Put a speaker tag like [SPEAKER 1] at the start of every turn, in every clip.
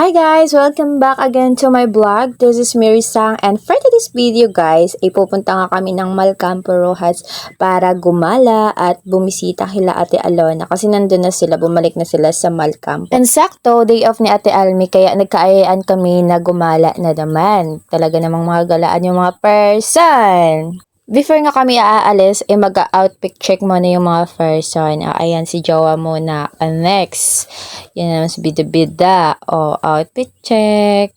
[SPEAKER 1] Hi guys! Welcome back again to my vlog. This is Mary Sang, and for today's video guys, ay pupunta nga kami ng Malcampo Rojas para gumala at bumisita kila Ate Alona kasi nandun na sila, bumalik na sila sa Malcampo. And sakto, day off ni Ate Almi kaya nagkaayaan kami na gumala na naman. Talaga namang mga galaan yung mga person. Before nga kami aalis, mag-outfit check muna yung mga person. Ayan, si Jowa muna. Next, yan naman si Bida-Bida. Outfit check.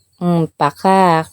[SPEAKER 1] Pakak.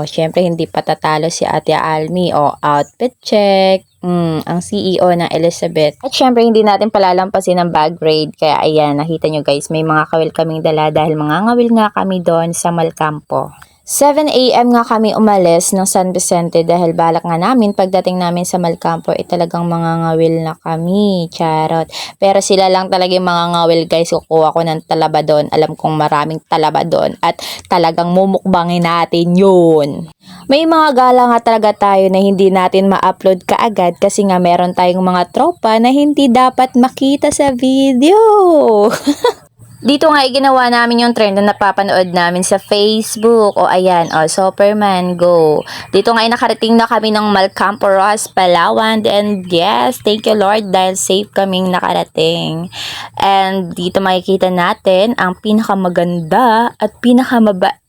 [SPEAKER 1] Syempre hindi patatalo si Ate Almi. Outfit check. Ang CEO ng Elizabeth. At syempre hindi natin palalampasin ang bag raid. Kaya ayan, nakita nyo guys, may mga kawil kaming dala dahil mga ngawil nga kami doon sa Malcampo. 7 AM nga kami umalis ng San Vicente dahil balak nga namin pagdating namin sa Malcampo talagang mga ngawil na kami, charot. Pero sila lang talaga yung mga ngawil guys, kukuha ko ng talaba doon. Alam kong maraming talaba doon at talagang mumukbangin natin yun. May mga gala nga talaga tayo na hindi natin ma-upload kaagad kasi nga meron tayong mga tropa na hindi dapat makita sa video. Dito nga ginawa namin yung trend na napapanood namin sa Facebook. Ayan, Superman Go. Dito nga nakarating na kami ng Malcampo Rojas, Palawan. And yes, thank you Lord dahil safe kaming nakarating. And dito makikita natin ang pinakamaganda at pinakamabait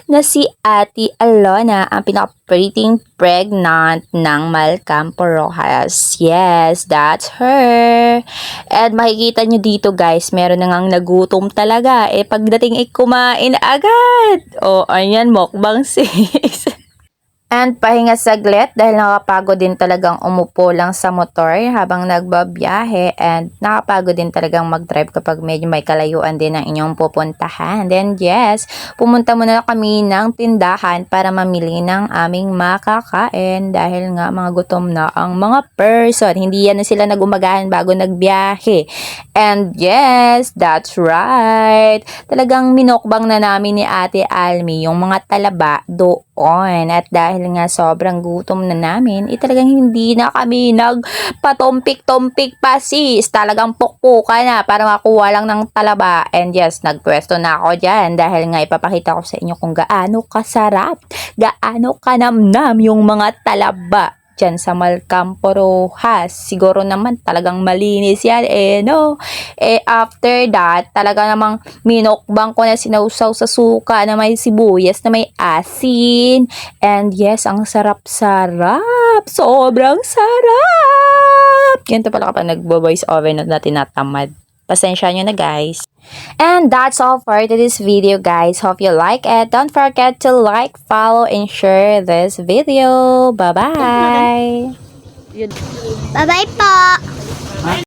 [SPEAKER 1] na si Ate Alona, ang pinaka-pretty pregnant ng Malcampo Rojas. Yes, that's her. And makikita nyo dito guys, meron na ngang nagutom talaga. Pagdating kumain agad. Ayan, mukbang sis. And pahinga saglit dahil nakapagod din talagang umupo lang sa motor habang nagbabiyahe and nakapagod din talagang mag-drive kapag medyo may kalayuan din ang inyong pupuntahan. Then yes, pumunta muna kami ng tindahan para mamili ng aming makakain dahil nga mga gutom na ang mga person. Hindi yan na sila nagumagahan bago nagbiyahe. And yes, that's right. Talagang minokbang na namin ni Ate Almi yung mga talaba doon. At dahil nga sobrang gutom na namin, talagang hindi na kami nagpatumpik-tumpik pa sis. Talagang pukpuka na para makuha lang ng talaba. And yes, nagpwesto na ako dyan dahil nga ipapakita ko sa inyo kung gaano kasarap, gaano kanamnam yung mga talaba dyan sa Malcampo Rojas. Siguro naman talagang malinis yan no? After that, talaga namang minokbang ko na sinausaw sa suka na may sibuyas na may asin. And yes, ang sarap-sarap. Sobrang sarap. Ganito pala kapag nagbo-voice over na tinatamad. Pasensya nyo na guys. And that's all for today's video guys. Hope you like it. Don't forget to like, follow, and share this video. Bye-bye!
[SPEAKER 2] Bye-bye po!